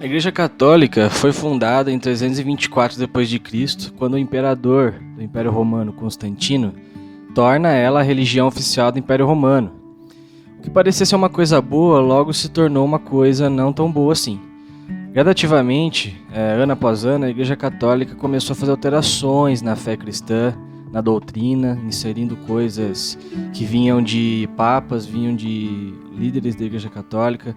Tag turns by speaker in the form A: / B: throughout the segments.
A: A Igreja Católica foi fundada em 324 d.C., quando o imperador do Império Romano, Constantino, torna ela a religião oficial do Império Romano. O que parecia ser uma coisa boa, logo se tornou uma coisa não tão boa assim. Gradativamente, ano após ano, a Igreja Católica começou a fazer alterações na fé cristã, na doutrina, inserindo coisas que vinham de papas, vinham de líderes da Igreja Católica,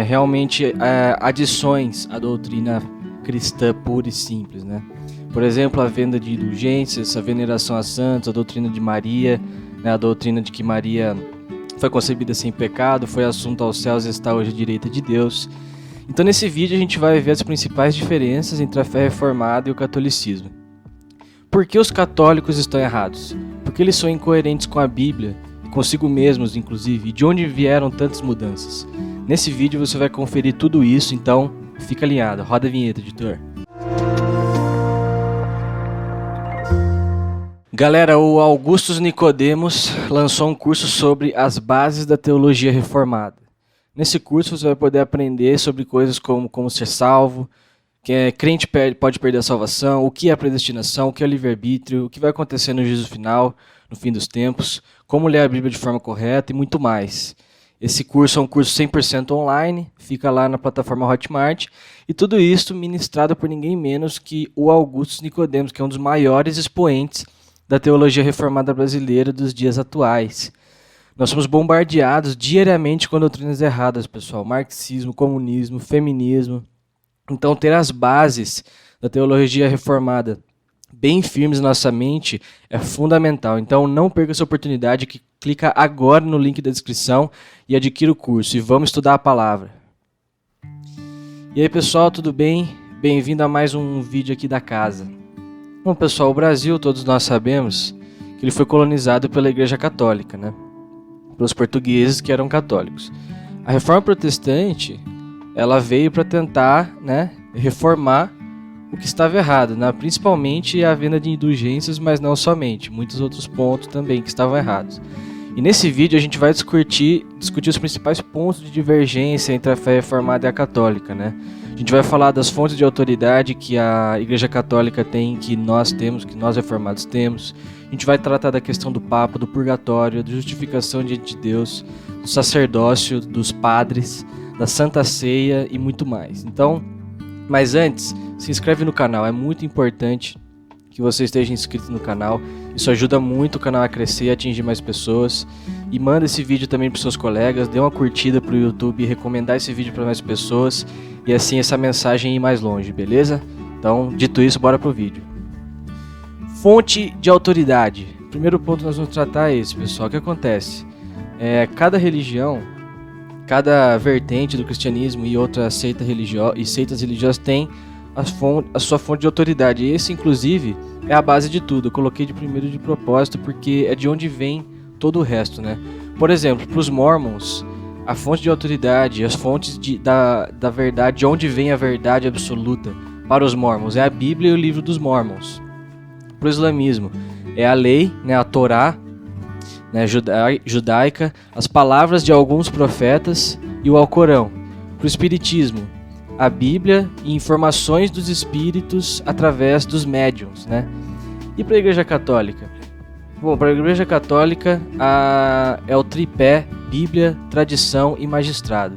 A: realmente adições à doutrina cristã pura e simples, né? Por exemplo, a venda de indulgências, a veneração a santos, a doutrina de Maria, né? A doutrina de que Maria foi concebida sem pecado, foi assunta aos céus e está hoje à direita de Deus. Então nesse vídeo a gente vai ver as principais diferenças entre a fé reformada e o catolicismo. Por que os católicos estão errados? Por que eles são incoerentes com a Bíblia, consigo mesmos inclusive, e de onde vieram tantas mudanças? Nesse vídeo você vai conferir tudo isso, então fica alinhado. Roda a vinheta, editor. Galera, o Augustus Nicodemos lançou um curso sobre as bases da teologia reformada. Nesse curso você vai poder aprender sobre coisas como ser salvo, que crente pode perder a salvação, o que é a predestinação, o que é o livre-arbítrio, o que vai acontecer no juízo final, no fim dos tempos, como ler a Bíblia de forma correta e muito mais. Esse curso é um curso 100% online, fica lá na plataforma Hotmart, e tudo isso ministrado por ninguém menos que o Augustus Nicodemos, que é um dos maiores expoentes da teologia reformada brasileira dos dias atuais. Nós somos bombardeados diariamente com doutrinas erradas, pessoal. Marxismo, comunismo, feminismo. Então, ter as bases da teologia reformada bem firmes na nossa mente é fundamental. Então, não perca essa oportunidade, que clica agora no link da descrição e adquira o curso. E vamos estudar a palavra. E aí, pessoal, tudo bem? Bem-vindo a mais um vídeo aqui da casa. Bom, pessoal, o Brasil, todos nós sabemos que ele foi colonizado pela Igreja Católica, né? Pelos portugueses que eram católicos. A Reforma Protestante, ela veio para tentar, né, reformar o que estava errado, né? Principalmente a venda de indulgências, mas não somente, muitos outros pontos também que estavam errados. E nesse vídeo a gente vai discutir os principais pontos de divergência entre a fé reformada e a católica, né? A gente vai falar das fontes de autoridade que a Igreja Católica tem, que nós temos, que nós reformados temos. A gente vai tratar da questão do Papa, do purgatório, da justificação diante de Deus, do sacerdócio, dos padres, da Santa Ceia e muito mais. Então, mas antes, se inscreve no canal, é muito importante que você esteja inscrito no canal. Isso ajuda muito o canal a crescer e atingir mais pessoas. E manda esse vídeo também para seus colegas, dê uma curtida para o YouTube e recomendar esse vídeo para mais pessoas. E assim essa mensagem ir mais longe, beleza? Então, dito isso, bora pro vídeo. Fonte de autoridade. O primeiro ponto que nós vamos tratar é esse, pessoal. O que acontece? Cada religião, cada vertente do cristianismo e outras seitas religiosas tem a sua fonte de autoridade. E esse, inclusive, é a base de tudo. Eu coloquei de primeiro de propósito porque é de onde vem todo o resto, né? Por exemplo, para os Mormons, a fonte de autoridade, as fontes da verdade, de onde vem a verdade absoluta para os Mormons, é a Bíblia e o livro dos Mormons. Para o islamismo, é a lei, né, a Torá, né, judaica, as palavras de alguns profetas e o Alcorão. Para o espiritismo, a Bíblia e informações dos espíritos através dos médiuns, né? E para a Igreja Católica? Bom, para a Igreja Católica é o tripé Bíblia, tradição e magistrado.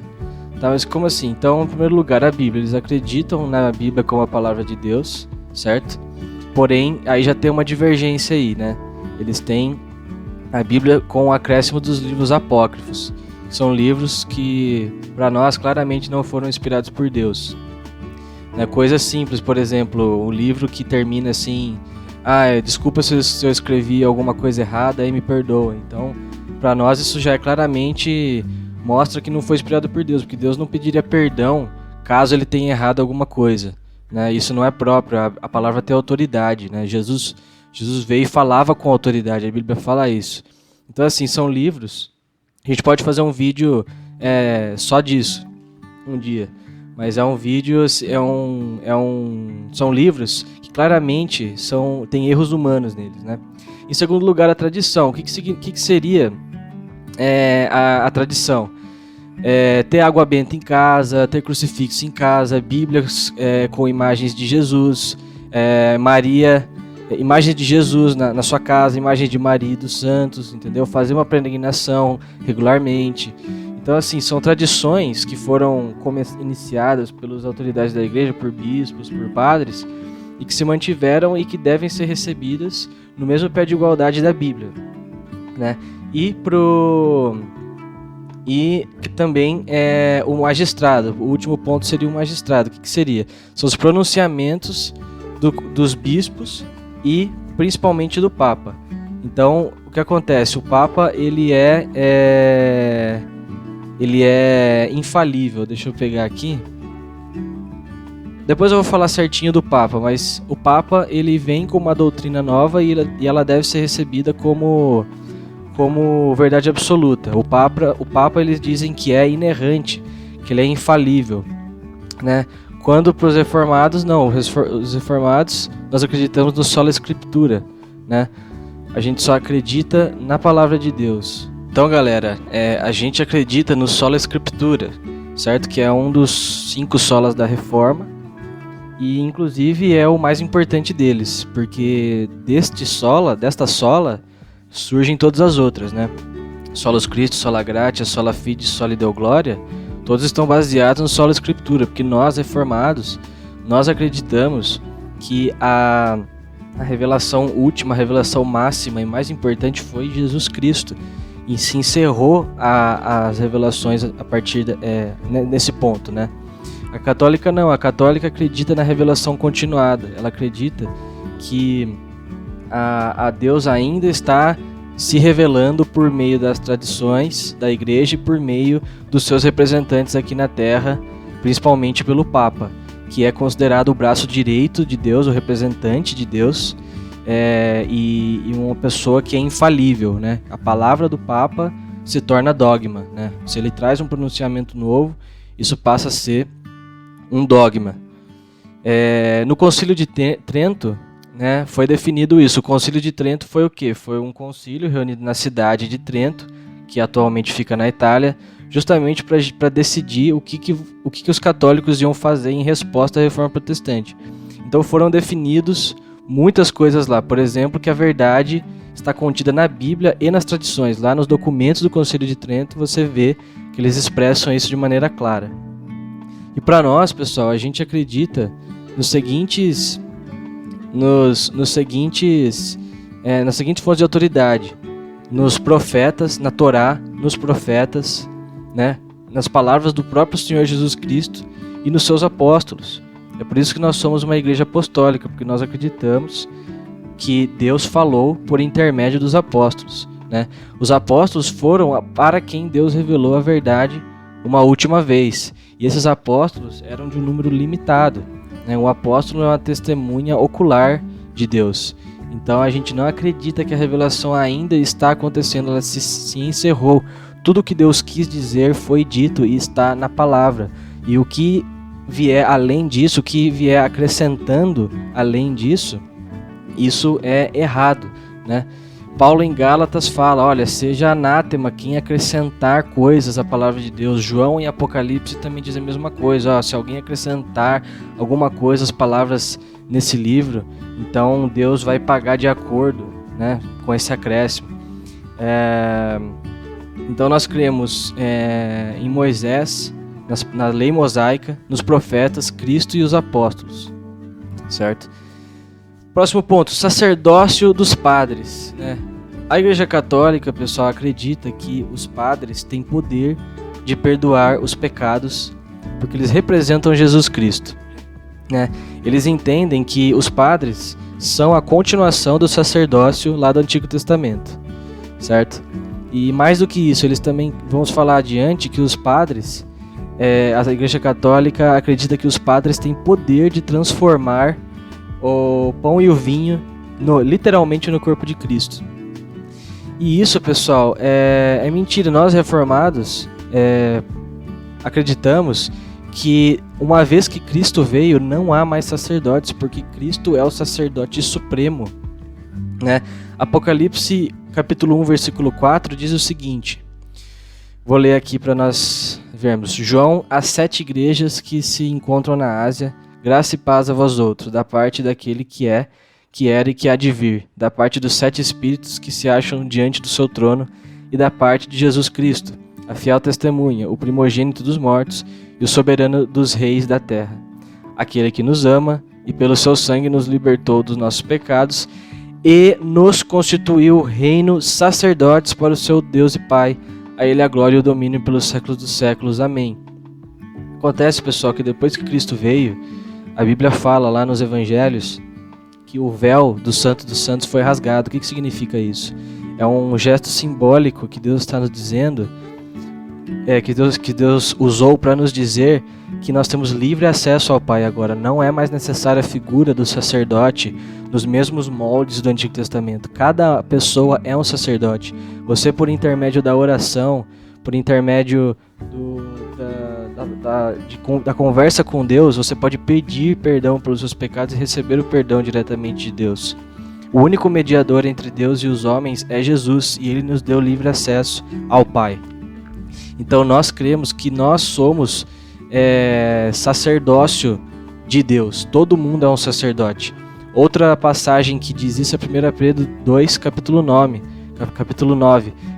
A: Tá, mas como assim? Então, em primeiro lugar, a Bíblia. Eles acreditam na Bíblia como a palavra de Deus, certo? Porém, aí já tem uma divergência aí, né? Eles têm a Bíblia com o acréscimo dos livros apócrifos. São livros que, para nós, claramente não foram inspirados por Deus. Coisa simples, por exemplo, um livro que termina assim: desculpa se eu escrevi alguma coisa errada, aí me perdoa. Então, para nós isso já claramente mostra que não foi inspirado por Deus, porque Deus não pediria perdão caso ele tenha errado alguma coisa, né? Isso não é próprio, a palavra tem autoridade, né? Jesus veio e falava com autoridade, a Bíblia fala isso. Então, assim, são livros. A gente pode fazer um vídeo só disso, um dia. Mas é um vídeo, são livros que claramente tem erros humanos neles, né? Em segundo lugar, a tradição. O que seria a tradição? ter água benta em casa, ter crucifixo em casa, Bíblias com imagens de Jesus, Maria, imagens de Jesus na sua casa, imagens de Maria e dos santos, entendeu? Fazer uma peregrinação regularmente. Então, assim, são tradições que foram iniciadas pelas autoridades da igreja, por bispos, por padres, e que se mantiveram e que devem ser recebidas no mesmo pé de igualdade da Bíblia, né? E que também é o magistrado. O último ponto seria o magistrado. O que seria? São os pronunciamentos dos bispos e principalmente do Papa. Então, o que acontece? O Papa ele é infalível. Deixa eu pegar aqui. Depois eu vou falar certinho do Papa, mas o Papa ele vem com uma doutrina nova e ela deve ser recebida como verdade absoluta. O Papa eles dizem que é inerrante, que ele é infalível, né? Quando para os reformados, não. Os reformados, nós acreditamos no sola escritura, né? A gente só acredita na palavra de Deus. Então, galera, a gente acredita no sola escritura, certo? Que é um dos 5 solas da Reforma e, inclusive, é o mais importante deles, porque desta sola, surgem todas as outras, né? Solus Christi, sola gratia, sola fide, sola deo gloria, todos estão baseados no sola escritura, porque nós, reformados, nós acreditamos que a revelação última, a revelação máxima e mais importante foi Jesus Cristo, e se encerrou as revelações a partir nesse ponto, né? A católica não, a católica acredita na revelação continuada, ela acredita que a Deus ainda está se revelando por meio das tradições da igreja e por meio dos seus representantes aqui na Terra, principalmente pelo Papa, que é considerado o braço direito de Deus, o representante de Deus, e uma pessoa que é infalível, né? A palavra do Papa se torna dogma, né? Se ele traz um pronunciamento novo, isso passa a ser um dogma. No Concílio de Trento, né, foi definido isso. O Concílio de Trento foi o quê? Foi um concílio reunido na cidade de Trento, que atualmente fica na Itália, justamente para decidir o que os católicos iam fazer em resposta à Reforma Protestante. Então foram definidos muitas coisas lá. Por exemplo, que a verdade está contida na Bíblia e nas tradições. Lá nos documentos do Concílio de Trento você vê que eles expressam isso de maneira clara. E para nós, pessoal, a gente acredita nas seguintes fontes de autoridade: nos profetas, na Torá, nos profetas, né, nas palavras do próprio Senhor Jesus Cristo e nos seus apóstolos. É por isso que nós somos uma igreja apostólica, porque nós acreditamos que Deus falou por intermédio dos apóstolos, né? Os apóstolos foram para quem Deus revelou a verdade uma última vez, e esses apóstolos eram de um número limitado, né? O apóstolo é uma testemunha ocular de Deus. Então a gente não acredita que a revelação ainda está acontecendo, ela se encerrou. Tudo que Deus quis dizer foi dito e está na palavra. E o que vier além disso, o que vier acrescentando além disso, isso é errado, né? Paulo em Gálatas fala, olha, seja anátema quem acrescentar coisas à palavra de Deus. João em Apocalipse também diz a mesma coisa, se alguém acrescentar alguma coisa às palavras nesse livro, então Deus vai pagar de acordo, né, com esse acréscimo. Então nós cremos em Moisés, na lei mosaica, nos profetas, Cristo e os apóstolos, certo? Próximo ponto, sacerdócio dos padres, né? A Igreja Católica, pessoal, acredita que os padres têm poder de perdoar os pecados porque eles representam Jesus Cristo, né? Eles entendem que os padres são a continuação do sacerdócio lá do Antigo Testamento, certo? E mais do que isso, eles também, vamos falar adiante, que os padres, a Igreja Católica acredita que os padres têm poder de transformar o pão e o vinho literalmente no corpo de Cristo. E isso, pessoal, é mentira. Nós reformados acreditamos que uma vez que Cristo veio, não há mais sacerdotes, porque Cristo é o sacerdote supremo, né? Apocalipse capítulo 1, versículo 4 diz o seguinte, vou ler aqui para nós vermos João às 7 igrejas que se encontram na Ásia, graça e paz a vós outros, da parte daquele que é, que era e que há de vir, da parte dos 7 espíritos que se acham diante do seu trono e da parte de Jesus Cristo, a fiel testemunha, o primogênito dos mortos e o soberano dos reis da terra, aquele que nos ama e pelo seu sangue nos libertou dos nossos pecados e nos constituiu reino sacerdotes para o seu Deus e Pai. A ele a glória e o domínio pelos séculos dos séculos. Amém. Acontece, pessoal, que depois que Cristo veio, a Bíblia fala lá nos Evangelhos que o véu do Santo dos Santos foi rasgado. O que significa isso? É um gesto simbólico que Deus está nos dizendo, que Deus usou para nos dizer que nós temos livre acesso ao Pai agora. Não é mais necessária a figura do sacerdote nos mesmos moldes do Antigo Testamento. Cada pessoa é um sacerdote. Você, por intermédio da oração, por intermédio da conversa com Deus, você pode pedir perdão pelos seus pecados e receber o perdão diretamente de Deus. O único mediador entre Deus e os homens é Jesus, e Ele nos deu livre acesso ao Pai. Então nós cremos que nós somos sacerdócio de Deus. Todo mundo é um sacerdote. Outra passagem que diz isso é 1 Pedro 2, capítulo 9,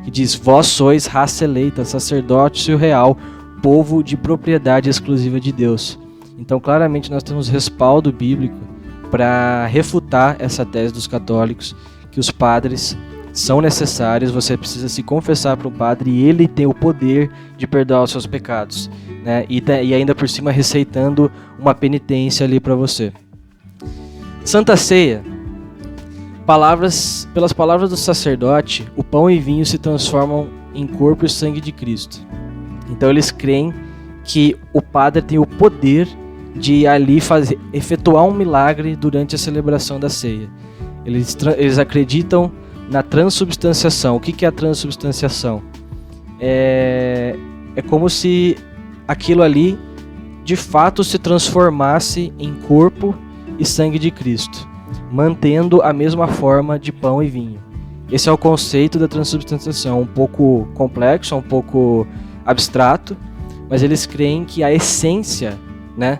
A: que diz: vós sois raça eleita, sacerdócio real, povo de propriedade exclusiva de Deus. Então claramente nós temos respaldo bíblico para refutar essa tese dos católicos, que os padres são necessários. Você precisa se confessar para um padre e ele tem o poder de perdoar os seus pecados, né? E ainda por cima receitando uma penitência ali para você. Santa Ceia. Pelas palavras do sacerdote, o pão e vinho se transformam em corpo e sangue de Cristo. Então eles creem que o padre tem o poder de ali efetuar um milagre durante a celebração da ceia. Eles acreditam na transubstanciação. O que é a transubstanciação? É como se aquilo ali de fato se transformasse em corpo e sangue de Cristo, mantendo a mesma forma de pão e vinho. Esse é o conceito da transubstanciação, um pouco complexo, um pouco abstrato, mas eles creem que a essência, né,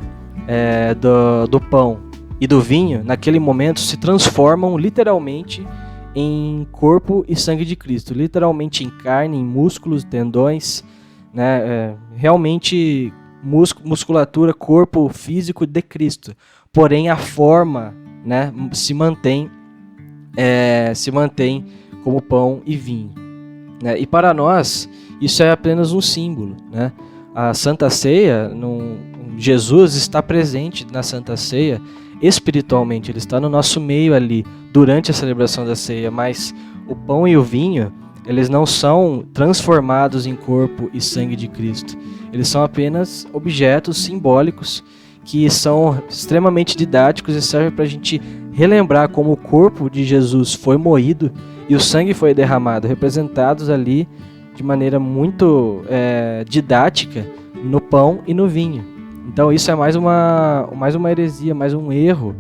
A: do pão e do vinho, naquele momento, se transformam literalmente em corpo e sangue de Cristo, literalmente em carne, em músculos, tendões, né, realmente musculatura, corpo físico de Cristo. Porém, a forma, né, se mantém como pão e vinho, né? E para nós, isso é apenas um símbolo, né? A Santa Ceia, Jesus está presente na Santa Ceia espiritualmente, ele está no nosso meio ali durante a celebração da ceia, mas o pão e o vinho, eles não são transformados em corpo e sangue de Cristo. Eles são apenas objetos simbólicos que são extremamente didáticos e servem para a gente relembrar como o corpo de Jesus foi moído e o sangue foi derramado, representados ali de maneira muito didática no pão e no vinho. Então isso é mais uma heresia, mais um erro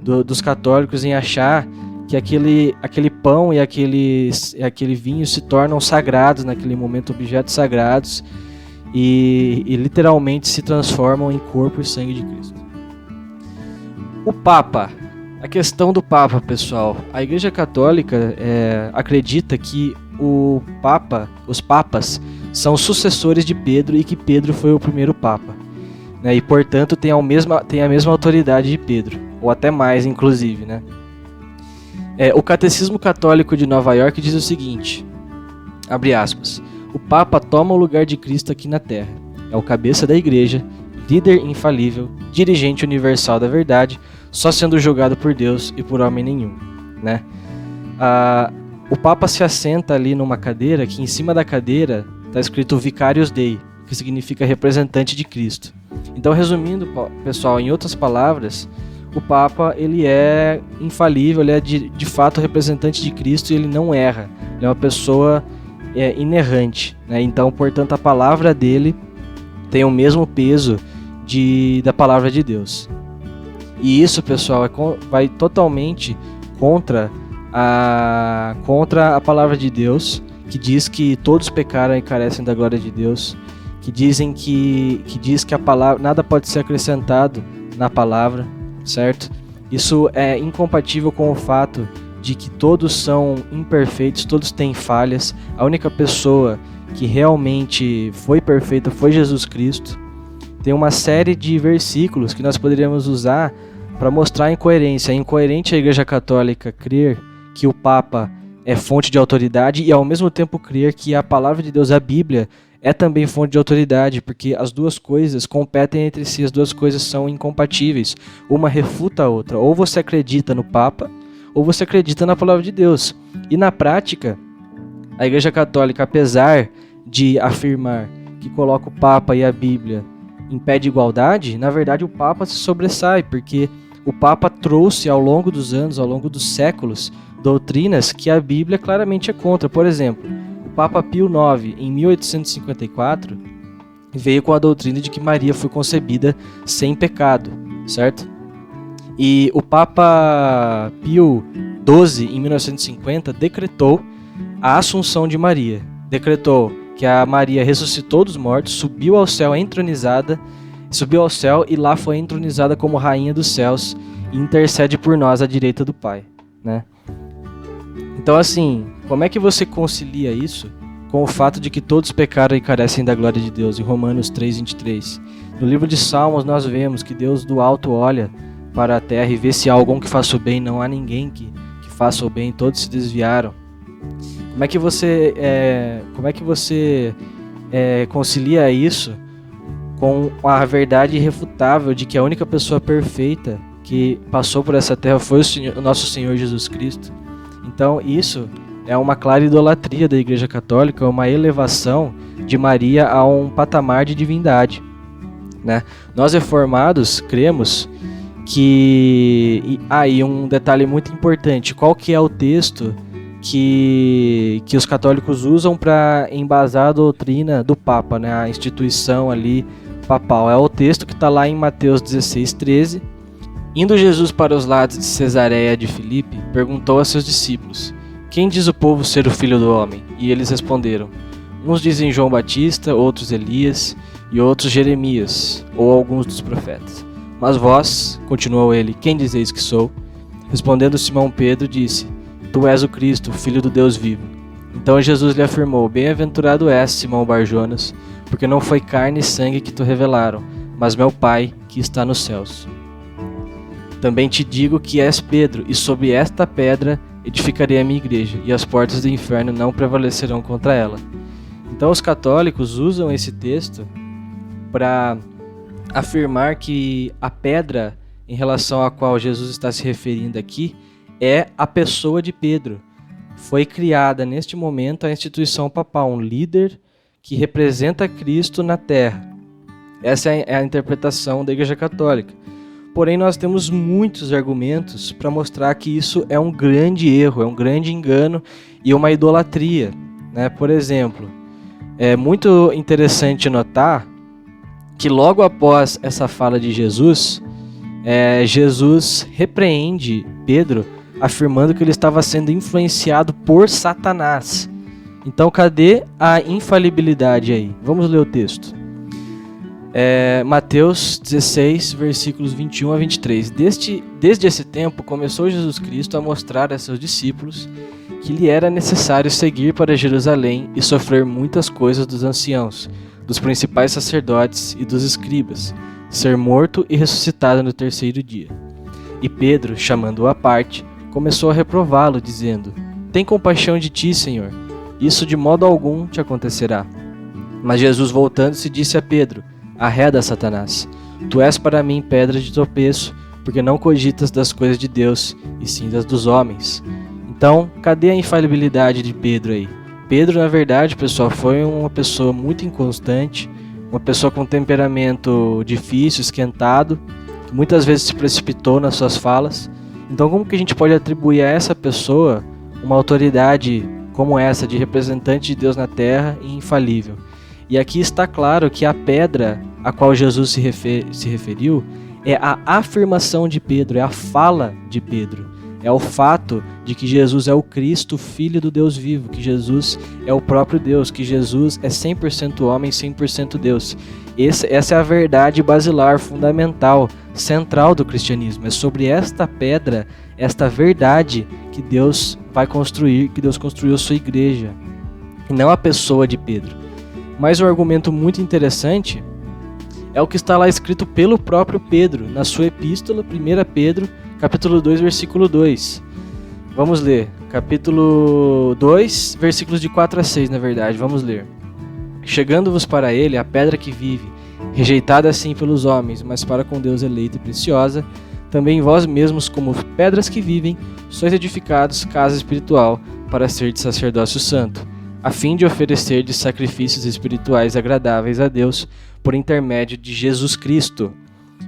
A: dos católicos em achar que aquele pão e aquele vinho se tornam sagrados naquele momento, objetos sagrados, e literalmente se transformam em corpo e sangue de Cristo. O Papa. A questão do Papa, pessoal. A Igreja Católica acredita que os papas são sucessores de Pedro e que Pedro foi o primeiro Papa, né? E portanto tem a mesma autoridade de Pedro, ou até mais, inclusive, né? O Catecismo Católico de Nova York diz o seguinte, abre aspas: o Papa toma o lugar de Cristo aqui na Terra. É o cabeça da Igreja, líder infalível, dirigente universal da verdade, só sendo julgado por Deus e por homem nenhum, né? O Papa se assenta ali numa cadeira, que em cima da cadeira está escrito Vicarius Dei, que significa representante de Cristo. Então, resumindo, pessoal, em outras palavras, o Papa ele é infalível, ele é de fato representante de Cristo e ele não erra. Ele é uma pessoa inerrante, né? Então, portanto, a palavra dele tem o mesmo peso da palavra de Deus. E isso, pessoal, vai totalmente contra a palavra de Deus, que diz que todos pecaram e carecem da glória de Deus, que diz que a palavra, nada pode ser acrescentado na palavra, certo? Isso é incompatível com o fato de que todos são imperfeitos, todos têm falhas. A única pessoa que realmente foi perfeita foi Jesus Cristo. Tem uma série de versículos que nós poderíamos usar para mostrar a incoerência. É incoerente a Igreja Católica crer que o Papa é fonte de autoridade e ao mesmo tempo crer que a palavra de Deus, a Bíblia, é também fonte de autoridade, porque as duas coisas competem entre si, as duas coisas são incompatíveis. Uma refuta a outra. Ou você acredita no Papa, ou você acredita na palavra de Deus. E na prática, a Igreja Católica, apesar de afirmar que coloca o Papa e a Bíblia em pé de igualdade, na verdade o Papa se sobressai, porque o Papa trouxe ao longo dos anos, ao longo dos séculos, doutrinas que a Bíblia claramente é contra. Por exemplo, o Papa Pio IX, em 1854, veio com a doutrina de que Maria foi concebida sem pecado, certo? E o Papa Pio XII, em 1950, decretou a Assunção de Maria. Decretou que a Maria ressuscitou dos mortos, subiu ao céu e lá foi entronizada como rainha dos céus e intercede por nós à direita do Pai, né? Então, assim, como é que você concilia isso com o fato de que todos pecaram e carecem da glória de Deus? Em Romanos 3:23. No livro de Salmos nós vemos que Deus do alto olha para a terra e vê se há algum que faça o bem. Não há ninguém que faça o bem, todos se desviaram. Como é que você concilia isso com a verdade irrefutável de que a única pessoa perfeita que passou por essa terra foi o nosso Senhor Jesus Cristo? Então isso é uma clara idolatria da Igreja Católica, uma elevação de Maria a um patamar de divindade, né? Nós reformados cremos que... E um detalhe muito importante, qual que é o texto que os católicos usam para embasar a doutrina do Papa, né? A instituição ali papal? É o texto que está lá em Mateus 16:13. Indo Jesus para os lados de Cesareia de Filipe, perguntou a seus discípulos: quem diz o povo ser o Filho do Homem? E eles responderam: uns dizem João Batista, outros Elias e outros Jeremias, ou alguns dos profetas. Mas vós, continuou ele, quem dizeis que sou? Respondendo Simão Pedro, disse: tu és o Cristo, o Filho do Deus vivo. Então Jesus lhe afirmou: bem-aventurado és, Simão Barjonas, porque não foi carne e sangue que te revelaram, mas meu Pai que está nos céus. Também te digo que és Pedro, e sobre esta pedra edificarei a minha igreja, e as portas do inferno não prevalecerão contra ela. Então os católicos usam esse texto para afirmar que a pedra em relação à qual Jesus está se referindo aqui é a pessoa de Pedro. Foi criada neste momento a instituição papal, um líder que representa Cristo na terra. Essa é a interpretação da Igreja Católica. Porém, nós temos muitos argumentos para mostrar que isso é um grande erro, é um grande engano e uma idolatria, né? Por exemplo, é muito interessante notar que logo após essa fala de Jesus, Jesus repreende Pedro, afirmando que ele estava sendo influenciado por Satanás. Então, cadê a infalibilidade aí? Vamos ler o texto. Mateus 16, versículos 21 a 23. Desde esse tempo, começou Jesus Cristo a mostrar a seus discípulos que lhe era necessário seguir para Jerusalém e sofrer muitas coisas dos anciãos, dos principais sacerdotes e dos escribas, ser morto e ressuscitado no terceiro dia. E Pedro, chamando-o à parte, começou a reprová-lo, dizendo: tem compaixão de ti, Senhor, isso de modo algum te acontecerá. Mas Jesus, voltando-se, disse a Pedro: arreda, Satanás, tu és para mim pedra de tropeço, porque não cogitas das coisas de Deus, e sim das dos homens. Então, cadê a infalibilidade de Pedro aí? Pedro, na verdade, pessoal, foi uma pessoa muito inconstante, uma pessoa com temperamento difícil, esquentado, que muitas vezes se precipitou nas suas falas. Então, como que a gente pode atribuir a essa pessoa uma autoridade como essa, de representante de Deus na terra e infalível? E aqui está claro que a pedra a qual Jesus se referiu é a afirmação de Pedro, é a fala de Pedro, É o fato de que Jesus é o Cristo, Filho do Deus vivo, que Jesus é o próprio Deus, que Jesus é 100% homem, 100% Deus. Essa é a verdade basilar, fundamental, central do cristianismo. É sobre esta pedra, esta verdade que Deus vai construir, que Deus construiu a sua igreja, e não a pessoa de Pedro. Mas um argumento muito interessante é o que está lá escrito pelo próprio Pedro, na sua epístola, 1 Pedro, capítulo 2, versículo 2. Vamos ler, capítulo 2, versículos de 4 a 6, na verdade, vamos ler. Chegando-vos para ele, a pedra que vive, rejeitada assim pelos homens, mas para com Deus eleita e preciosa, também vós mesmos, como pedras que vivem, sois edificados casa espiritual, para ser de sacerdócio santo, a fim de oferecer de sacrifícios espirituais agradáveis a Deus, por intermédio de Jesus Cristo.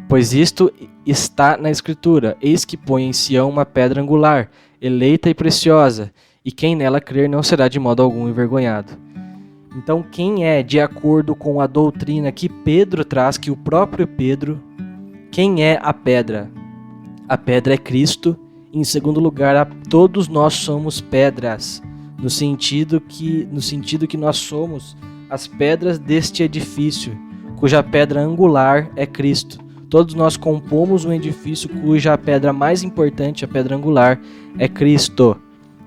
A: Pois isto está na Escritura: eis que põe em Sião uma pedra angular, eleita e preciosa, e quem nela crer não será de modo algum envergonhado. Então, quem é, de acordo com a doutrina que Pedro traz, que o próprio Pedro, quem é a pedra? A pedra é Cristo. Em segundo lugar, todos nós somos pedras, no sentido que nós somos as pedras deste edifício, cuja pedra angular é Cristo. Todos nós compomos um edifício cuja pedra mais importante, a pedra angular, é Cristo,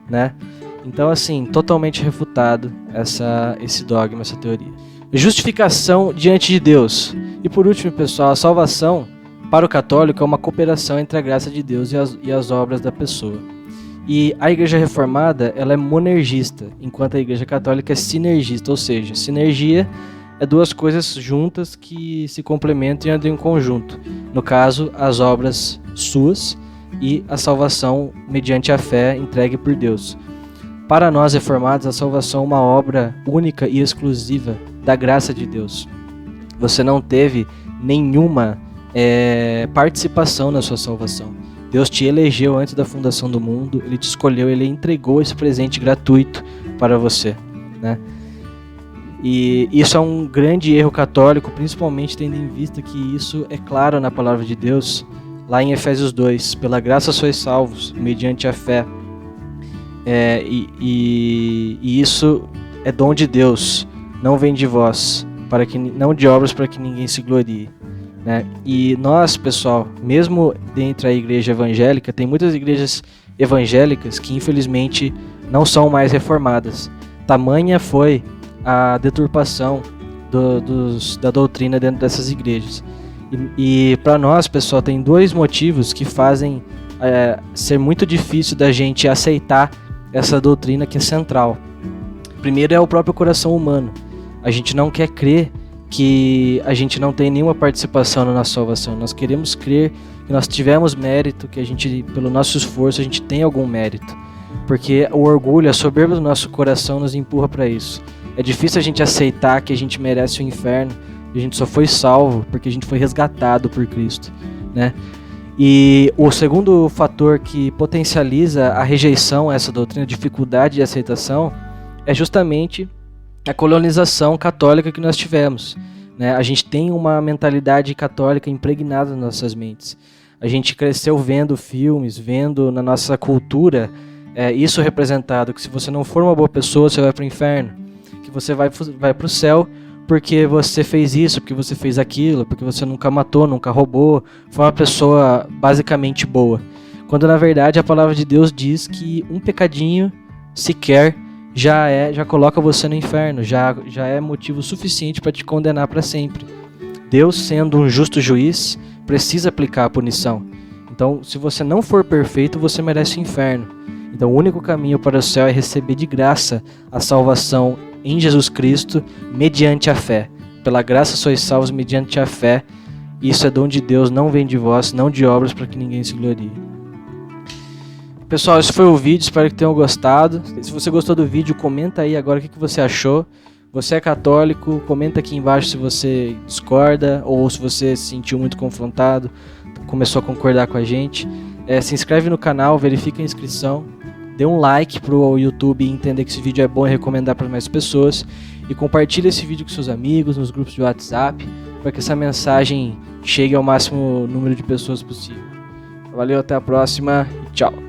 A: né? Então, assim, totalmente refutado esse dogma, essa teoria. Justificação diante de Deus. E por último, pessoal, a salvação para o católico é uma cooperação entre a graça de Deus e as obras da pessoa. E a Igreja Reformada, ela é monergista, enquanto a Igreja Católica é sinergista, ou seja, sinergia é duas coisas juntas que se complementam e andam em conjunto. No caso, as obras suas e a salvação mediante a fé entregue por Deus. Para nós reformados, a salvação é uma obra única e exclusiva da graça de Deus. Você não teve nenhuma participação na sua salvação. Deus te elegeu antes da fundação do mundo, Ele te escolheu, Ele entregou esse presente gratuito para você, né? E isso é um grande erro católico, principalmente tendo em vista que isso é claro na palavra de Deus, lá em Efésios 2, pela graça sois salvos, mediante a fé. E isso é dom de Deus, não vem de vós, não de obras para que ninguém se glorie, né? E nós, pessoal, mesmo dentro da igreja evangélica, tem muitas igrejas evangélicas que infelizmente não são mais reformadas. Tamanha foi a deturpação da doutrina dentro dessas igrejas. E para nós, pessoal, tem dois motivos que fazem ser muito difícil da gente aceitar essa doutrina que é central. Primeiro é o próprio coração humano. A gente não quer crer que a gente não tem nenhuma participação na nossa salvação. Nós queremos crer que nós tivemos mérito, que a gente, pelo nosso esforço, a gente tem algum mérito. Porque o orgulho, a soberba do nosso coração nos empurra para isso. É difícil a gente aceitar que a gente merece o inferno, que a gente só foi salvo porque a gente foi resgatado por Cristo, né? E o segundo fator que potencializa a rejeição a essa doutrina, a dificuldade de aceitação, é justamente a colonização católica que nós tivemos, né? A gente tem uma mentalidade católica impregnada nas nossas mentes. A gente cresceu vendo filmes, vendo na nossa cultura isso representado, que se você não for uma boa pessoa, você vai para o inferno, que você vai para o céu porque você fez isso, porque você fez aquilo, porque você nunca matou, nunca roubou, foi uma pessoa basicamente boa. Quando na verdade a palavra de Deus diz que um pecadinho sequer já coloca você no inferno, já é motivo suficiente para te condenar para sempre. Deus, sendo um justo juiz, precisa aplicar a punição. Então, se você não for perfeito, você merece o inferno. Então, o único caminho para o céu é receber de graça a salvação em Jesus Cristo, mediante a fé. Pela graça sois salvos mediante a fé. Isso é dom de Deus, não vem de vós, não de obras para que ninguém se glorie. Pessoal, esse foi o vídeo, espero que tenham gostado. Se você gostou do vídeo, comenta aí agora o que você achou. Você é católico, comenta aqui embaixo se você discorda ou se você se sentiu muito confrontado, começou a concordar com a gente. Se inscreve no canal, verifica a inscrição, dê um like pro YouTube entender que esse vídeo é bom e recomendar para mais pessoas. E compartilha esse vídeo com seus amigos, nos grupos de WhatsApp, para que essa mensagem chegue ao máximo número de pessoas possível. Valeu, até a próxima e tchau!